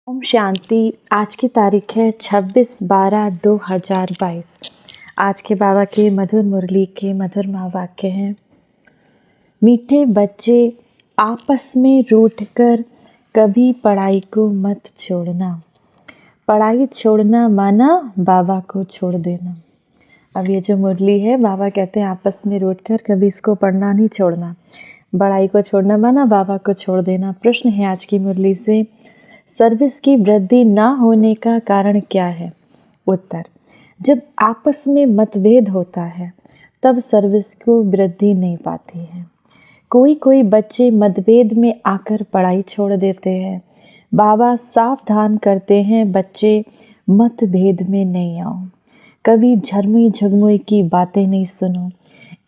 ओम शांति। आज की तारीख है 26/12/2022। आज के बाबा के मधुर मुरली के मधुर महावाक्य हैं। मीठे बच्चे आपस में रूठकर कभी पढ़ाई को मत छोड़ना। पढ़ाई छोड़ना माना बाबा को छोड़ देना। अब ये जो मुरली है, बाबा कहते हैं आपस में रूठकर कभी इसको पढ़ना नहीं छोड़ना। पढ़ाई को छोड़ना माना बाबा को छोड़ देना। प्रश्न है आज की मुरली से, सर्विस की वृद्धि ना होने का कारण क्या है? उत्तर, जब आपस में मतभेद होता है तब सर्विस को वृद्धि नहीं पाती है। कोई बच्चे मतभेद में आकर पढ़ाई छोड़ देते हैं। बाबा सावधान करते हैं, बच्चे मतभेद में नहीं आओ। कभी झरमुई झगमुई की बातें नहीं सुनो,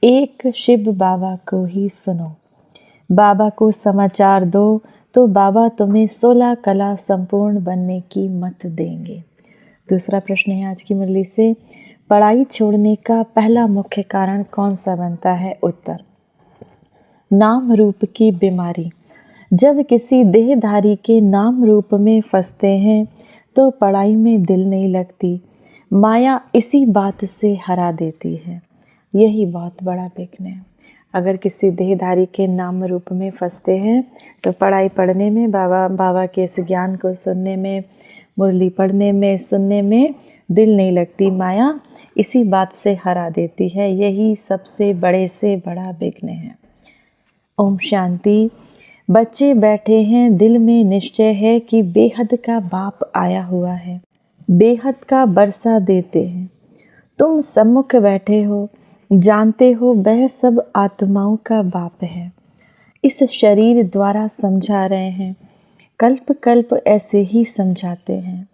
एक शिव बाबा को ही सुनो। बाबा को समाचार दो तो बाबा तुम्हें 16 कला संपूर्ण बनने की मत देंगे। दूसरा प्रश्न है आज की मुरली से, पढ़ाई छोड़ने का पहला मुख्य कारण कौन सा बनता है? उत्तर, नाम रूप की बीमारी। जब किसी देहधारी के नाम रूप में फंसते हैं तो पढ़ाई में दिल नहीं लगती। माया इसी बात से हरा देती है। यही बहुत बड़ा विघ्न है। अगर किसी देहधारी के नाम रूप में फंसते हैं तो पढ़ाई पढ़ने में, बाबा के इस ज्ञान को सुनने में, मुरली पढ़ने में, सुनने में दिल नहीं लगती। माया इसी बात से हरा देती है। यही सबसे बड़े से बड़ा विघ्न है। ओम शांति। बच्चे बैठे हैं, दिल में निश्चय है कि बेहद का बाप आया हुआ है। बेहद का बरसा देते हैं। तुम सम्मुख बैठे हो, जानते हो वह सब आत्माओं का बाप है। इस शरीर द्वारा समझा रहे हैं, कल्प कल्प ऐसे ही समझाते हैं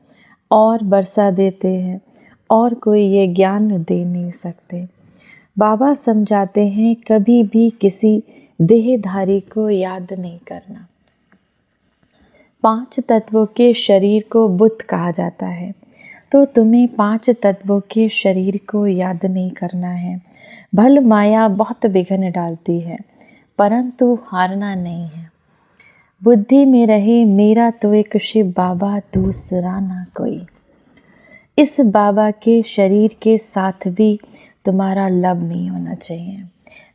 और बरसा देते हैं, और कोई ये ज्ञान दे नहीं सकते। बाबा समझाते हैं, कभी भी किसी देहधारी को याद नहीं करना। 5 तत्वों के शरीर को बुत कहा जाता है, तो तुम्हें 5 तत्वों के शरीर को याद नहीं करना है। भल माया बहुत विघ्न डालती है, परंतु हारना नहीं है। बुद्धि में रहे मेरा तो एक शिव बाबा, दूसरा ना कोई। इस बाबा के शरीर के साथ भी तुम्हारा लब नहीं होना चाहिए।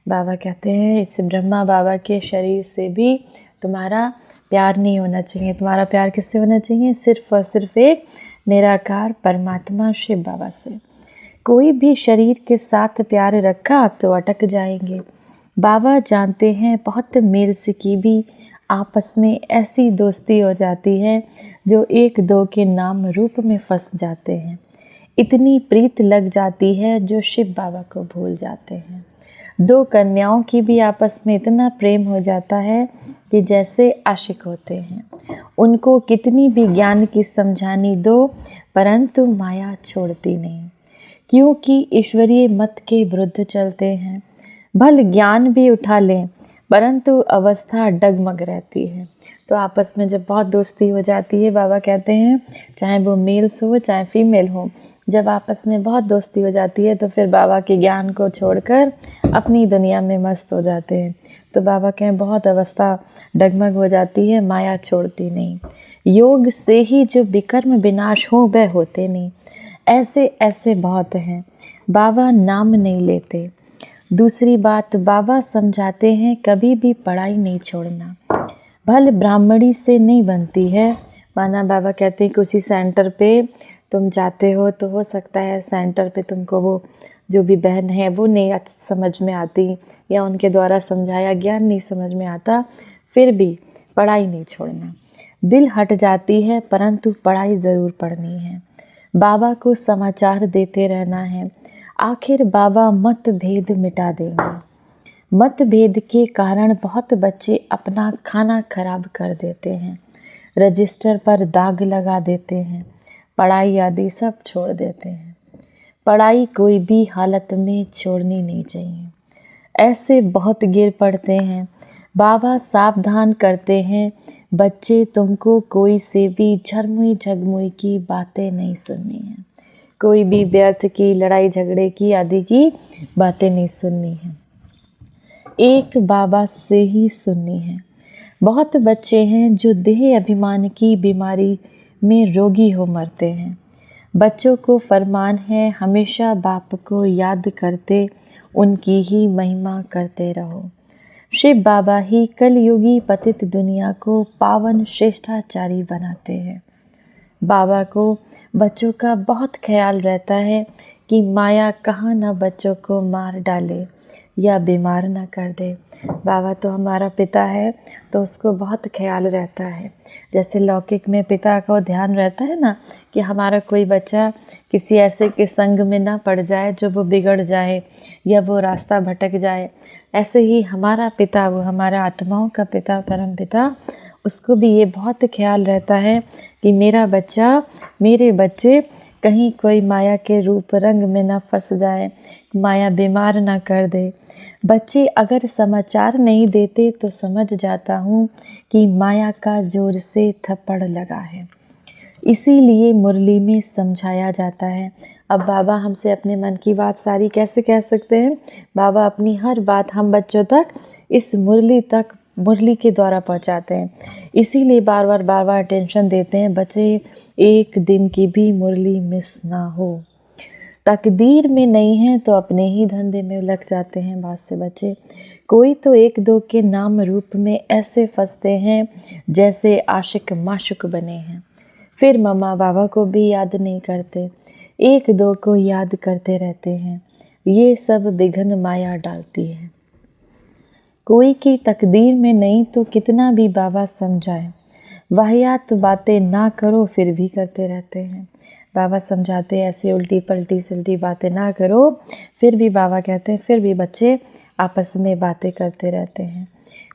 बाबा कहते हैं, इस ब्रह्मा बाबा के शरीर से भी तुम्हारा प्यार नहीं होना चाहिए। तुम्हारा प्यार किससे होना चाहिए? सिर्फ और सिर्फ एक निराकार परमात्मा शिव बाबा से। कोई भी शरीर के साथ प्यार रखा तो अटक जाएंगे। बाबा जानते हैं, बहुत मेल से की भी आपस में ऐसी दोस्ती हो जाती है जो एक दो के नाम रूप में फंस जाते हैं। इतनी प्रीत लग जाती है जो शिव बाबा को भूल जाते हैं। 2 कन्याओं की भी आपस में इतना प्रेम हो जाता है कि जैसे आशिक होते हैं। उनको कितनी भी ज्ञान की समझानी दो, परंतु माया छोड़ती नहीं, क्योंकि ईश्वरीय मत के विरुद्ध चलते हैं। भल ज्ञान भी उठा लें, परंतु अवस्था डगमग रहती है। तो आपस में जब बहुत दोस्ती हो जाती है, बाबा कहते हैं, चाहे वो मेल्स हो चाहे फीमेल हो, जब आपस में बहुत दोस्ती हो जाती है तो फिर बाबा के ज्ञान को छोड़कर अपनी दुनिया में मस्त हो जाते हैं। तो बाबा कहें, बहुत अवस्था डगमग हो जाती है, माया छोड़ती नहीं। योग से ही जो विकर्म विनाश हो वह होते नहीं। ऐसे ऐसे बहुत हैं, बाबा नाम नहीं लेते। दूसरी बात, बाबा समझाते हैं, कभी भी पढ़ाई नहीं छोड़ना। भले ब्राह्मणी से नहीं बनती है, माना बाबा कहते हैं कि उसी सेंटर पे तुम जाते हो तो हो सकता है सेंटर पे तुमको वो जो भी बहन है वो नहीं समझ में आती, या उनके द्वारा समझाया ज्ञान नहीं समझ में आता, फिर भी पढ़ाई नहीं छोड़ना। दिल हट जाती है, परंतु पढ़ाई ज़रूर पढ़नी है। बाबा को समाचार देते रहना है। आखिर बाबा मतभेद मिटा देंगे। मतभेद के कारण बहुत बच्चे अपना खाना खराब कर देते हैं, रजिस्टर पर दाग लगा देते हैं, पढ़ाई आदि सब छोड़ देते हैं। पढ़ाई कोई भी हालत में छोड़नी नहीं चाहिए। ऐसे बहुत गिर पड़ते हैं। बाबा सावधान करते हैं, बच्चे तुमको कोई से भी झरमुई झगमुई की बातें नहीं सुननी है। कोई भी व्यर्थ की, लड़ाई झगड़े की आदि की बातें नहीं सुननी है। एक बाबा से ही सुननी है। बहुत बच्चे हैं जो देह अभिमान की बीमारी में रोगी हो मरते हैं। बच्चों को फरमान है हमेशा बाप को याद करते उनकी ही महिमा करते रहो। शिव बाबा ही कलयुगी पतित दुनिया को पावन श्रेष्ठाचारी बनाते हैं। बाबा को बच्चों का बहुत ख्याल रहता है कि माया कहाँ न बच्चों को मार डाले या बीमार न कर दे। बाबा तो हमारा पिता है तो उसको बहुत ख्याल रहता है। जैसे लौकिक में पिता को ध्यान रहता है ना कि हमारा कोई बच्चा किसी ऐसे के संग में ना पड़ जाए जो वो बिगड़ जाए या वो रास्ता भटक जाए, ऐसे ही हमारा पिता, वो हमारा आत्माओं का पिता, परम पिता, उसको भी ये बहुत ख्याल रहता है कि मेरा बच्चा, मेरे बच्चे कहीं कोई माया के रूप रंग में ना फंस जाए, माया बीमार ना कर दे। बच्चे अगर समाचार नहीं देते तो समझ जाता हूँ कि माया का जोर से थप्पड़ लगा है। इसीलिए मुरली में समझाया जाता है। अब बाबा हमसे अपने मन की बात सारी कैसे कह सकते हैं? बाबा अपनी हर बात हम बच्चों तक इस मुरली के द्वारा पहुंचाते हैं। इसीलिए बार बार टेंशन देते हैं, बच्चे एक दिन की भी मुरली मिस ना हो। तकदीर में नहीं है तो अपने ही धंधे में लग जाते हैं बहुत से बच्चे। कोई तो एक दो के नाम रूप में ऐसे फंसते हैं जैसे आशिक माशुक बने हैं। फिर मम्मा बाबा को भी याद नहीं करते, एक दो को याद करते रहते हैं। ये सब विघ्न माया डालती है। कोई की तकदीर में नहीं तो कितना भी बाबा समझाए, वाहियात बातें ना करो फिर भी करते रहते हैं। बाबा समझाते ऐसे उल्टी पलटी सिल्टी बातें ना करो, फिर भी बाबा कहते हैं फिर भी बच्चे आपस में बातें करते रहते हैं।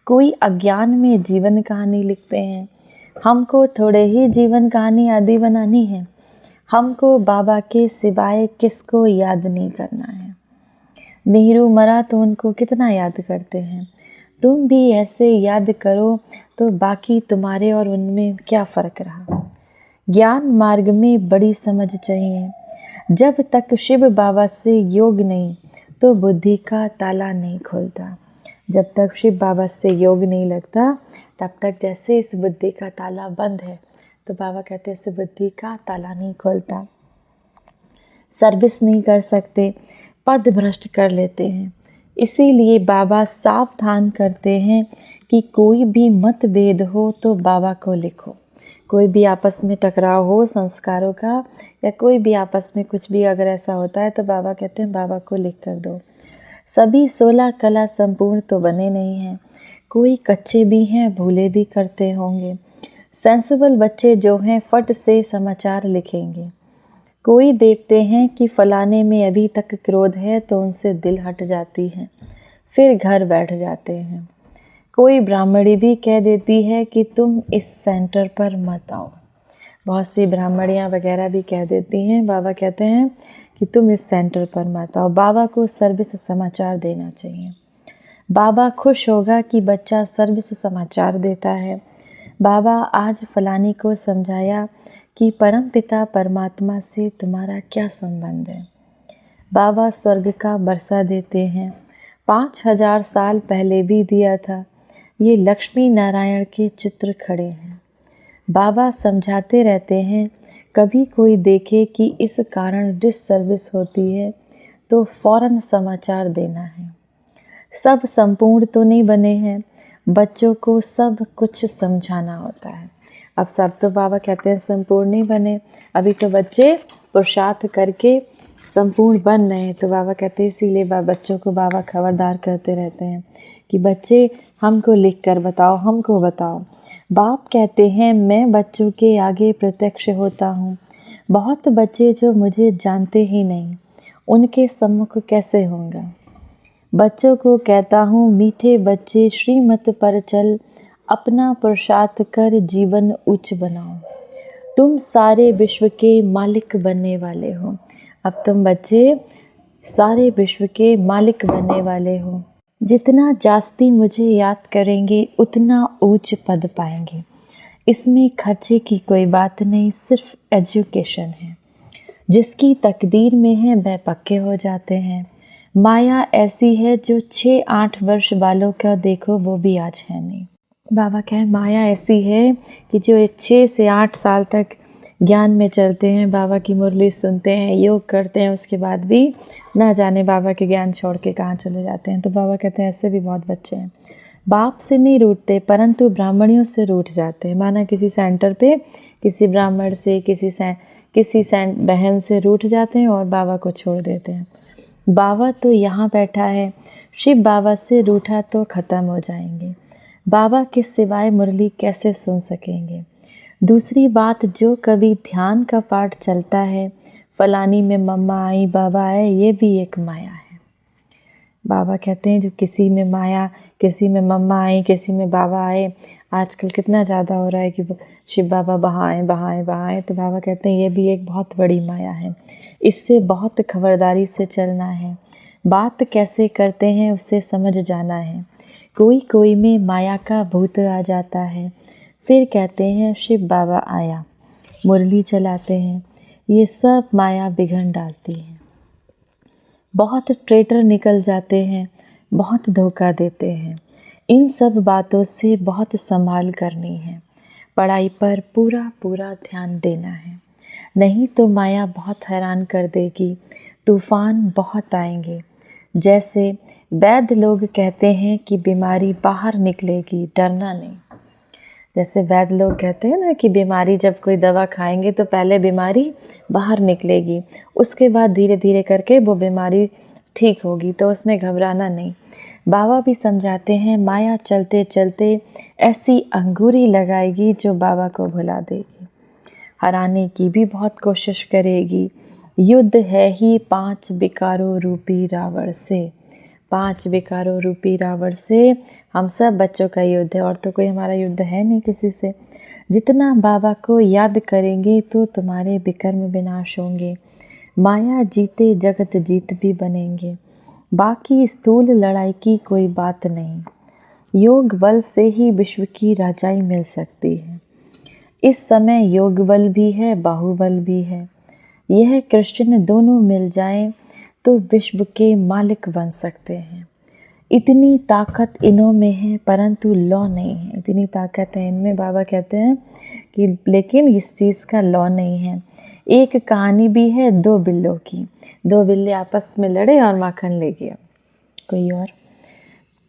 कोई अज्ञान में जीवन कहानी लिखते हैं। हमको थोड़े ही जीवन कहानी आदि बनानी है। हमको बाबा के सिवाय किसको याद नहीं करना है। नेहरू मरा तो उनको कितना याद करते हैं। तुम भी ऐसे याद करो तो बाकी तुम्हारे और उनमें क्या फ़र्क रहा। ज्ञान मार्ग में बड़ी समझ चाहिए। जब तक शिव बाबा से योग नहीं तो बुद्धि का ताला नहीं खुलता। जब तक शिव बाबा से योग नहीं लगता तब तक जैसे इस बुद्धि का ताला बंद है, तो बाबा कहते हैं इस बुद्धि का ताला नहीं खुलता। सर्विस नहीं कर सकते, पद भ्रष्ट कर लेते हैं। इसीलिए बाबा सावधान करते हैं कि कोई भी मतभेद हो तो बाबा को लिखो। कोई भी आपस में टकराव हो संस्कारों का, या कोई भी आपस में कुछ भी अगर ऐसा होता है तो बाबा कहते हैं बाबा को लिख कर दो। सभी 16 कला संपूर्ण तो बने नहीं हैं, कोई कच्चे भी हैं, भूले भी करते होंगे। सेंसिबल बच्चे जो हैं फट से समाचार लिखेंगे। कोई देखते हैं कि फलाने में अभी तक क्रोध है तो उनसे दिल हट जाती है, फिर घर बैठ जाते हैं। कोई ब्राह्मणी भी कह देती है कि तुम इस सेंटर पर मत आओ। बहुत सी ब्राह्मणियाँ वगैरह भी कह देती हैं, बाबा कहते हैं कि तुम इस सेंटर पर मत आओ। बाबा को सर्विस समाचार देना चाहिए। बाबा खुश होगा कि बच्चा सर्विस समाचार देता है। बाबा आज फलानी को समझाया कि परम पिता परमात्मा से तुम्हारा क्या संबंध है। बाबा स्वर्ग का बरसा देते हैं, 5000 साल पहले भी दिया था। ये लक्ष्मी नारायण के चित्र खड़े हैं। बाबा समझाते रहते हैं, कभी कोई देखे कि इस कारण डिससर्विस होती है तो फौरन समाचार देना है। सब संपूर्ण तो नहीं बने हैं, बच्चों को सब कुछ समझाना होता है। अब सब तो बाबा कहते हैं संपूर्ण नहीं बने, अभी तो बच्चे पुरुषार्थ करके संपूर्ण बन रहे हैं। तो बाबा कहते हैं इसीलिए बच्चों को बाबा खबरदार करते रहते हैं कि बच्चे हमको लिख कर बताओ, हमको बताओ। बाप कहते हैं मैं बच्चों के आगे प्रत्यक्ष होता हूँ। बहुत बच्चे जो मुझे जानते ही नहीं, उनके सम्मुख कैसे होंगे। बच्चों को कहता हूँ मीठे बच्चे श्रीमत पर चल, अपना पुरुषार्थ कर जीवन उच्च बनाओ। तुम सारे विश्व के मालिक बनने वाले हो। अब तुम बच्चे सारे विश्व के मालिक बनने वाले हो। जितना जास्ती मुझे याद करेंगे उतना ऊंच पद पाएंगे। इसमें खर्चे की कोई बात नहीं, सिर्फ एजुकेशन है। जिसकी तकदीर में है वह पक्के हो जाते हैं। माया ऐसी है जो 6-8 वर्ष वालों का देखो वो भी आज है नहीं। बाबा कहें माया ऐसी है कि जो 6 से 8 साल तक ज्ञान में चलते हैं, बाबा की मुरली सुनते हैं, योग करते हैं, उसके बाद भी ना जाने बाबा के ज्ञान छोड़ के कहाँ चले जाते हैं। तो बाबा कहते हैं ऐसे भी बहुत बच्चे हैं, बाप से नहीं रूठते परंतु ब्राह्मणियों से रूठ जाते हैं। माना किसी सेंटर पे किसी ब्राह्मण से किसी बहन से रूठ जाते हैं और बाबा को छोड़ देते हैं। बाबा तो यहाँ बैठा है, शिव बाबा से रूठा तो ख़त्म हो जाएंगे, बाबा के सिवाय मुरली कैसे सुन सकेंगे। दूसरी बात, जो कभी ध्यान का पाठ चलता है, फलानी में मम्मा आई बाबा आए, ये भी एक माया है। बाबा कहते हैं जो किसी में माया, किसी में मम्मा आई, किसी में बाबा आए, आजकल कितना ज़्यादा हो रहा है कि शिव बाबा बहाएँ बहाएँ बहाएँ। तो बाबा कहते हैं ये भी एक बहुत बड़ी माया है, इससे बहुत खबरदारी से चलना है। बात कैसे करते हैं उससे समझ जाना है। कोई कोई में माया का भूत आ जाता है, फिर कहते हैं शिव बाबा आया, मुरली चलाते हैं, ये सब माया बिगड़ डालती है। बहुत ट्रेटर निकल जाते हैं, बहुत धोखा देते हैं। इन सब बातों से बहुत संभाल करनी है। पढ़ाई पर पूरा पूरा ध्यान देना है, नहीं तो माया बहुत हैरान कर देगी, तूफान बहुत आएंगे। जैसे वैद्य लोग कहते हैं कि बीमारी बाहर निकलेगी, डरना नहीं। जैसे वैद्य लोग कहते हैं ना कि बीमारी जब कोई दवा खाएंगे तो पहले बीमारी बाहर निकलेगी, उसके बाद धीरे धीरे करके वो बीमारी ठीक होगी, तो उसमें घबराना नहीं। बाबा भी समझाते हैं माया चलते चलते ऐसी अंगूरी लगाएगी जो बाबा को भुला देगी, हराने की भी बहुत कोशिश करेगी। युद्ध है ही 5 विकारों रूपी रावण से। 5 विकारों रूपी रावण से हम सब बच्चों का युद्ध है, और तो कोई हमारा युद्ध है नहीं किसी से। जितना बाबा को याद करेंगे तो तुम्हारे विकर्म विनाश होंगे, माया जीते जगत जीत भी बनेंगे। बाकी स्थूल लड़ाई की कोई बात नहीं, योग बल से ही विश्व की राजाई मिल सकती है। इस समय योग बल भी है, बाहुबल भी है। यह कृष्ण दोनों मिल जाएं तो विश्व के मालिक बन सकते हैं। इतनी ताकत इनों में है परंतु लॉ नहीं है। इतनी ताकत है इनमें, बाबा कहते हैं कि लेकिन इस चीज़ का लॉ नहीं है। एक कहानी भी है 2 बिल्लों की। 2 बिल्ले आपस में लड़े और माखन ले गया कोई और।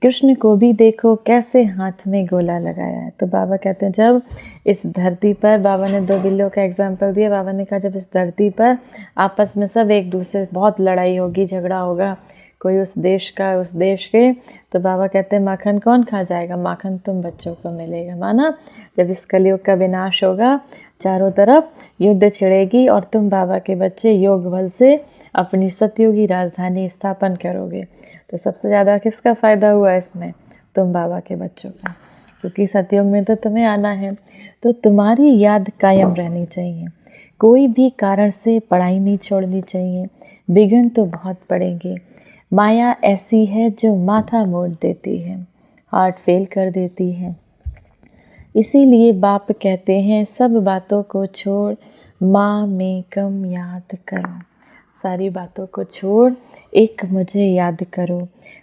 कृष्ण को भी देखो कैसे हाथ में गोला लगाया है। तो बाबा कहते हैं जब इस धरती पर, बाबा ने 2 बिल्लों का एग्जाम्पल दिया, बाबा ने कहा जब इस धरती पर आपस में सब एक दूसरे से बहुत लड़ाई होगी, झगड़ा होगा, कोई उस देश का उस देश के, तो बाबा कहते हैं माखन कौन खा जाएगा, माखन तुम बच्चों को मिलेगा। माना जब इस कलयुग का विनाश होगा, चारों तरफ युद्ध छिड़ेगी और तुम बाबा के बच्चे योग बल से अपनी सतयुगी राजधानी स्थापन करोगे। तो सबसे ज़्यादा किसका फ़ायदा हुआ इसमें? तुम बाबा के बच्चों का, क्योंकि सतयुग में तो तुम्हें आना है। तो तुम्हारी याद कायम रहनी चाहिए, कोई भी कारण से पढ़ाई नहीं छोड़नी चाहिए, विघ्न तो बहुत पड़ेंगे। माया ऐसी है जो माथा मोड़ देती है, हार्ट फेल कर देती है। इसीलिए बाप कहते हैं सब बातों को छोड़ माँ में कम याद करो। सारी बातों को छोड़ एक मुझे याद करो।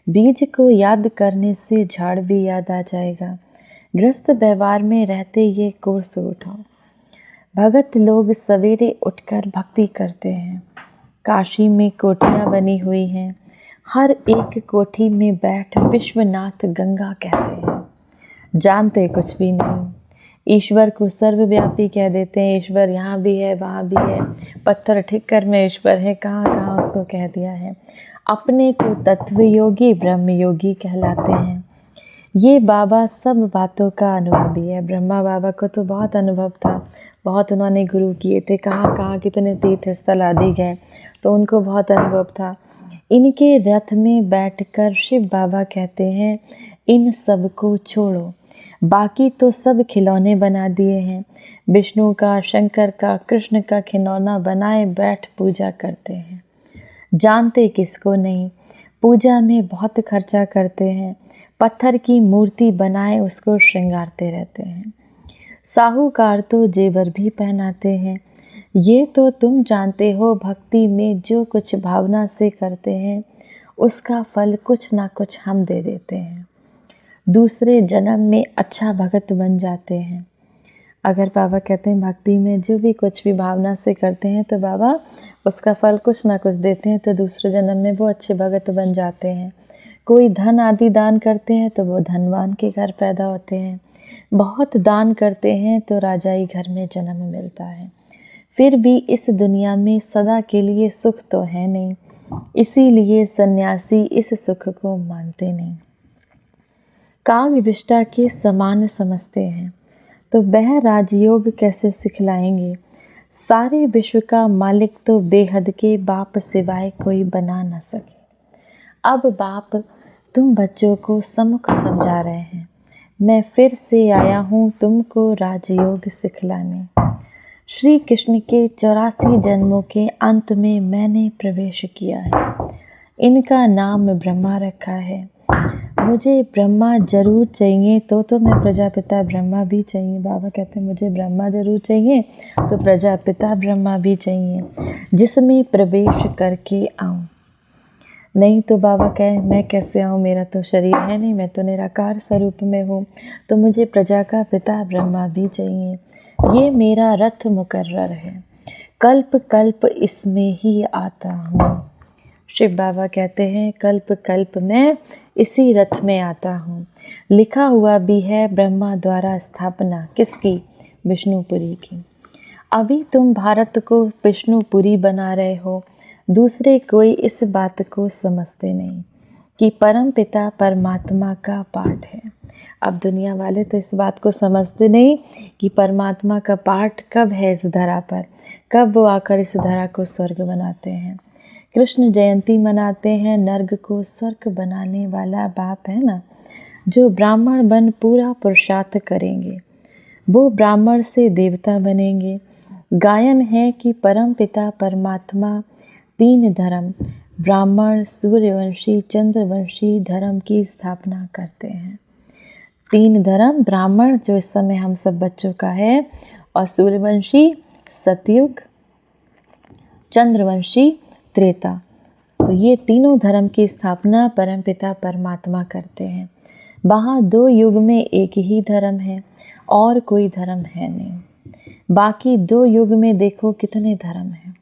बीज को याद करने से झाड़ भी याद आ जाएगा। गृहस्थ व्यवहार में रहते ये कोर्स उठाओ। भगत लोग सवेरे उठकर भक्ति करते हैं। काशी में कोठियाँ बनी हुई हैं, हर एक कोठी में बैठ विश्वनाथ गंगा कहते हैं, जानते कुछ भी नहीं। ईश्वर को सर्वव्यापी कह देते हैं, ईश्वर यहाँ भी है वहाँ भी है, पत्थर ठिक्कर में ईश्वर है, कहाँ कहाँ उसको कह दिया है। अपने को तत्व योगी ब्रह्म योगी कहलाते हैं। ये बाबा सब बातों का अनुभवी है। ब्रह्मा बाबा को तो बहुत अनुभव था, बहुत उन्होंने गुरु किए थे, कहाँ कहाँ कितने तीर्थ स्थल आदि गए, तो उनको बहुत अनुभव था। इनके रथ में बैठकर शिव बाबा कहते हैं इन सब को छोड़ो, बाकी तो सब खिलौने बना दिए हैं। विष्णु का, शंकर का, कृष्ण का खिलौना बनाए बैठ पूजा करते हैं, जानते किसको नहीं। पूजा में बहुत खर्चा करते हैं, पत्थर की मूर्ति बनाए उसको श्रृंगारते रहते हैं। साहूकार तो जेवर भी पहनाते हैं। ये तो तुम जानते हो, भक्ति में जो कुछ भावना से करते हैं उसका फल कुछ ना कुछ हम दे देते हैं। दूसरे जन्म में अच्छा भगत बन जाते हैं। अगर बाबा कहते हैं भक्ति में जो भी कुछ भी भावना से करते हैं तो बाबा उसका फल कुछ ना कुछ देते हैं, तो दूसरे जन्म में वो अच्छे भगत बन जाते हैं। कोई धन आदि दान करते हैं तो वो धनवान के घर पैदा होते हैं। बहुत दान करते हैं तो राजाई घर में जन्म मिलता है। फिर भी इस दुनिया में सदा के लिए सुख तो है नहीं, इसीलिए सन्यासी इस सुख को मानते नहीं, काल विष्टा के समान समझते हैं। तो वह राजयोग कैसे सिखलाएंगे? सारे विश्व का मालिक तो बेहद के बाप सिवाय कोई बना न सके। अब बाप तुम बच्चों को सम्मुख समझा रहे हैं, मैं फिर से आया हूँ तुमको राजयोग सिखलाने। श्री कृष्ण के 84 जन्मों के अंत में मैंने प्रवेश किया है। इनका नाम ब्रह्मा रखा है। मुझे ब्रह्मा जरूर चाहिए तो मैं प्रजापिता ब्रह्मा भी चाहिए। बाबा कहते हैं मुझे ब्रह्मा जरूर चाहिए तो प्रजापिता ब्रह्मा भी चाहिए, जिसमें प्रवेश करके आऊँ। नहीं तो बाबा कहे मैं कैसे आऊँ, मेरा तो शरीर है नहीं, मैं तो निराकार स्वरूप में हूँ, तो मुझे प्रजा का पिता ब्रह्मा भी चाहिए। ये मेरा रथ मुकर्रर है, कल्प कल्प इसमें ही आता हूँ। शिव बाबा कहते हैं कल्प कल्प में इसी रथ में आता हूँ। लिखा हुआ भी है ब्रह्मा द्वारा स्थापना किसकी? विष्णुपुरी की। अभी तुम भारत को विष्णुपुरी बना रहे हो, दूसरे कोई इस बात को समझते नहीं कि परम पिता परमात्मा का पाठ है। अब दुनिया वाले तो इस बात को समझते नहीं कि परमात्मा का पाठ कब है इस धरा पर, कब वो आकर इस धरा को स्वर्ग बनाते हैं। कृष्ण जयंती मनाते हैं, नर्क को स्वर्ग बनाने वाला बाप है ना। जो ब्राह्मण बन पूरा पुरुषार्थ करेंगे वो ब्राह्मण से देवता बनेंगे। गायन है कि परम पिता परमात्मा 3 धर्म ब्राह्मण, सूर्यवंशी, चंद्रवंशी धर्म की स्थापना करते हैं। 3 धर्म ब्राह्मण जो इस समय हम सब बच्चों का है, और सूर्यवंशी सतयुग, चंद्रवंशी त्रेता। तो ये तीनों धर्म की स्थापना परमपिता परमात्मा करते हैं। वहाँ 2 युग में एक ही धर्म है और कोई धर्म है नहीं। बाकी 2 युग में देखो कितने धर्म हैं।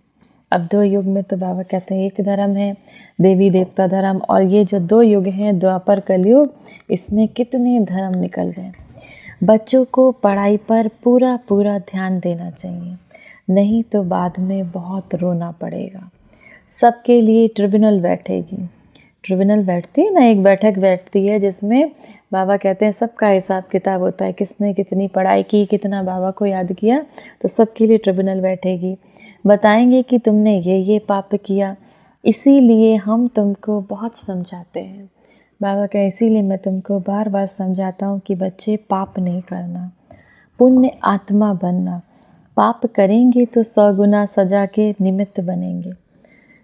अब 2 युग में तो बाबा कहते हैं एक धर्म है, देवी देवता धर्म, और ये जो 2 युग हैं द्वापर कलयुग, इसमें कितने धर्म निकल गए। बच्चों को पढ़ाई पर पूरा पूरा ध्यान देना चाहिए, नहीं तो बाद में बहुत रोना पड़ेगा। सबके लिए ट्रिब्यूनल बैठेगी। ट्रिब्यूनल बैठती है ना, एक बैठक बैठती है जिसमें बाबा कहते हैं सबका हिसाब किताब होता है, किसने कितनी पढ़ाई की, कितना बाबा को याद किया, तो सबके लिए ट्रिब्यूनल बैठेगी। बताएंगे कि तुमने ये पाप किया, इसीलिए हम तुमको बहुत समझाते हैं। बाबा कहे इसीलिए मैं तुमको बार बार समझाता हूँ कि बच्चे पाप नहीं करना, पुण्य आत्मा बनना। पाप करेंगे तो 100 गुना सजा के निमित्त बनेंगे।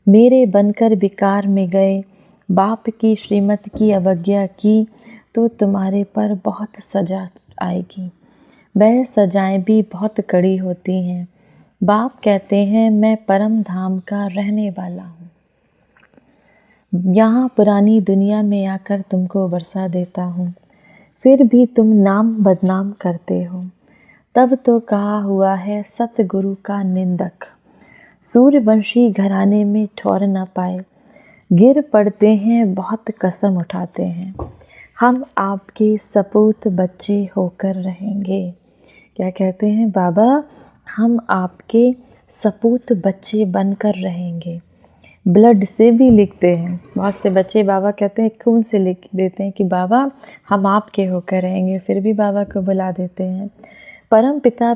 मेरे बनकर विकार में गए, बाप की श्रीमत की अवज्ञा की तो तुम्हारे पर बहुत सजा आएगी। वह सजाएं भी बहुत कड़ी होती हैं। बाप कहते हैं मैं परम धाम का रहने वाला हूँ, यहाँ पुरानी दुनिया में आकर तुमको बरसा देता हूँ, फिर भी तुम नाम बदनाम करते हो। तब तो कहा हुआ है सतगुरु का निंदक सूर्यवंशी घराने में ठौर न पाए। गिर पड़ते हैं बहुत कसम उठाते हैं, हम आपके सपूत बच्चे होकर रहेंगे। क्या कहते हैं बाबा? हम आपके सपूत बच्चे बनकर रहेंगे। ब्लड से भी लिखते हैं, बहुत से बच्चे बाबा कहते हैं खून से लिख देते हैं कि बाबा हम आपके होकर रहेंगे, फिर भी बाबा को बुला देते हैं। परम पिता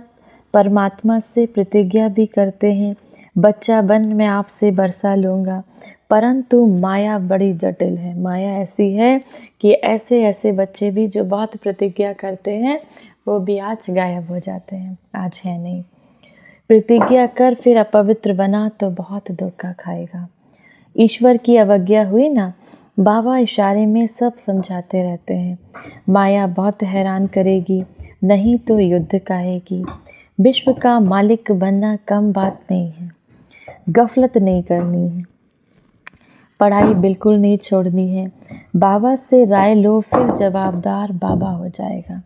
परमात्मा से प्रतिज्ञा भी करते हैं बच्चा बन मैं आपसे बरसा लूँगा, परंतु माया बड़ी जटिल है। माया ऐसी है कि ऐसे ऐसे बच्चे भी जो बहुत प्रतिज्ञा करते हैं वो भी आज गायब हो जाते हैं, आज है नहीं। प्रतिज्ञा कर फिर अपवित्र बना तो बहुत धोखा खाएगा। ईश्वर की अवज्ञा हुई ना, बाबा इशारे में सब समझाते रहते हैं। माया बहुत हैरान करेगी, नहीं तो युद्ध कहेगी। विश्व का मालिक बनना कम बात नहीं है, गफलत नहीं करनी है, पढ़ाई बिल्कुल नहीं छोड़नी है। बाबा से राय लो फिर जवाबदार बाबा हो जाएगा।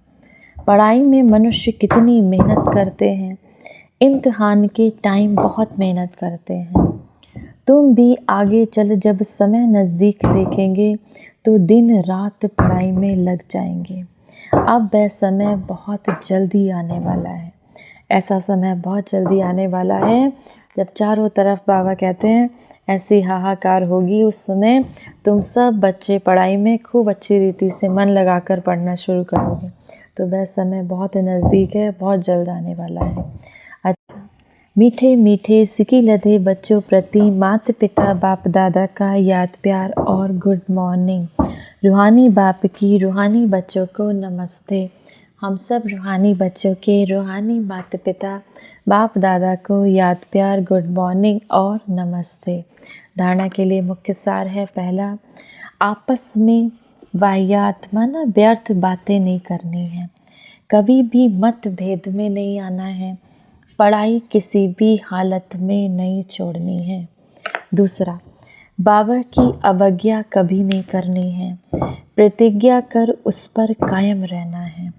पढ़ाई में मनुष्य कितनी मेहनत करते हैं, इम्तिहान के टाइम बहुत मेहनत करते हैं। तुम भी आगे चल जब समय नज़दीक देखेंगे तो दिन रात पढ़ाई में लग जाएंगे। अब वह समय बहुत जल्दी आने वाला है। ऐसा समय बहुत जल्दी आने वाला है जब चारों तरफ बाबा कहते हैं ऐसी हाहाकार होगी। उस समय तुम सब बच्चे पढ़ाई में खूब अच्छी रीति से मन लगाकर पढ़ना शुरू करोगे। तो वह समय बहुत नज़दीक है, बहुत जल्द आने वाला है। अच्छा, मीठे मीठे सिकी लधे बच्चों प्रति माता पिता बाप दादा का याद प्यार और गुड मॉर्निंग। रूहानी बाप की रूहानी बच्चों को नमस्ते। हम सब रूहानी बच्चों के रूहानी माता पिता बाप दादा को याद प्यार गुड मॉर्निंग और नमस्ते। धारणा के लिए मुख्य सार है, पहला, आपस में वाहियात माना व्यर्थ बातें नहीं करनी है, कभी भी मतभेद में नहीं आना है, पढ़ाई किसी भी हालत में नहीं छोड़नी है। दूसरा, बाबा की अवज्ञा कभी नहीं करनी है, प्रतिज्ञा कर उस पर कायम रहना है,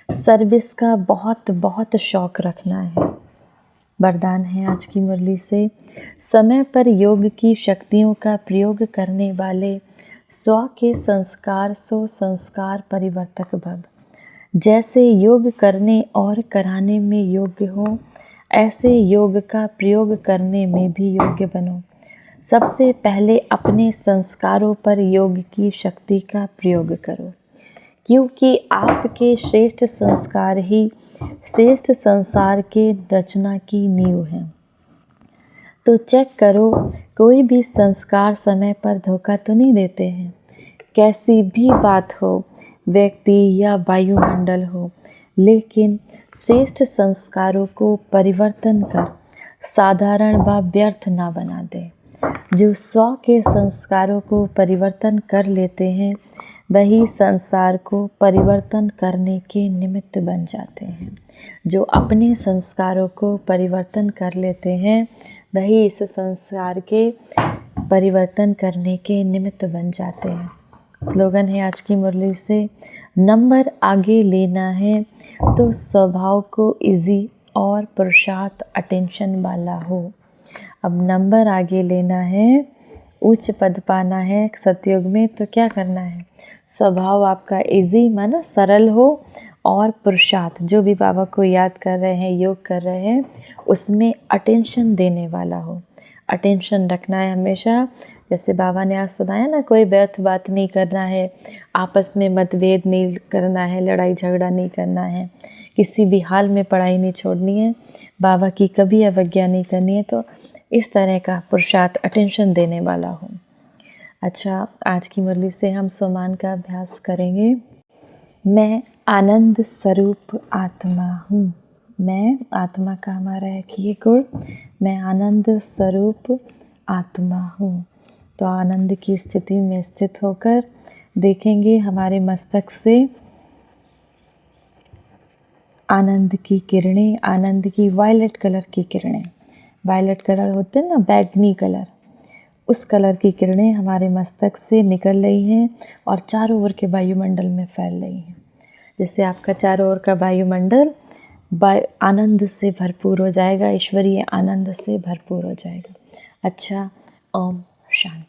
सर्विस का बहुत बहुत शौक़ रखना है। वरदान है आज की मुरली से, समय पर योग की शक्तियों का प्रयोग करने वाले स्व के संस्कार सो संस्कार परिवर्तक भव। जैसे योग करने और कराने में योग्य हो, ऐसे योग का प्रयोग करने में भी योग्य बनो। सबसे पहले अपने संस्कारों पर योग की शक्ति का प्रयोग करो, क्योंकि आपके श्रेष्ठ संस्कार ही श्रेष्ठ संसार के रचना की नींव है। तो चेक करो, कोई भी संस्कार समय पर धोखा तो नहीं देते हैं। कैसी भी बात हो, व्यक्ति या वायुमंडल हो, लेकिन श्रेष्ठ संस्कारों को परिवर्तन कर साधारण व व्यर्थ ना बना दे। जो 100 के संस्कारों को परिवर्तन कर लेते हैं, वही संसार को परिवर्तन करने के निमित्त बन जाते हैं। जो अपने संस्कारों को परिवर्तन कर लेते हैं, वही इस संसार के परिवर्तन करने के निमित्त बन जाते हैं। स्लोगन है आज की मुरली से, नंबर आगे लेना है तो स्वभाव को इजी और पुरुषार्थ अटेंशन वाला हो। अब नंबर आगे लेना है, उच्च पद पाना है सतयुग में, तो क्या करना है, स्वभाव आपका इजी माना सरल हो और पुरुषार्थ जो भी बाबा को याद कर रहे हैं, योग कर रहे हैं, उसमें अटेंशन देने वाला हो। अटेंशन रखना है हमेशा। जैसे बाबा ने आज सुनाया ना, कोई व्यर्थ बात नहीं करना है, आपस में मतभेद नहीं करना है, लड़ाई झगड़ा नहीं करना है, किसी भी हाल में पढ़ाई नहीं छोड़नी है, बाबा की कभी अवज्ञा नहीं करनी है। तो इस तरह का पुरुषार्थ अटेंशन देने वाला हो। अच्छा, आज की मुरली से हम सोमान का अभ्यास करेंगे। मैं आनंद स्वरूप आत्मा हूँ। मैं आत्मा का हमारा है कि ये गुण, मैं आनंद स्वरूप आत्मा हूँ। तो आनंद की स्थिति में स्थित होकर देखेंगे हमारे मस्तक से आनंद की किरणें, आनंद की वायलेट कलर की किरणें, वायलेट कलर होते हैं ना, बैगनी कलर, उस कलर की किरणें हमारे मस्तक से निकल रही हैं और चारों ओर के वायुमंडल में फैल रही हैं, जिससे आपका चारों ओर का वायुमंडल आनंद से भरपूर हो जाएगा, ईश्वरीय आनंद से भरपूर हो जाएगा। अच्छा, ओम शांति।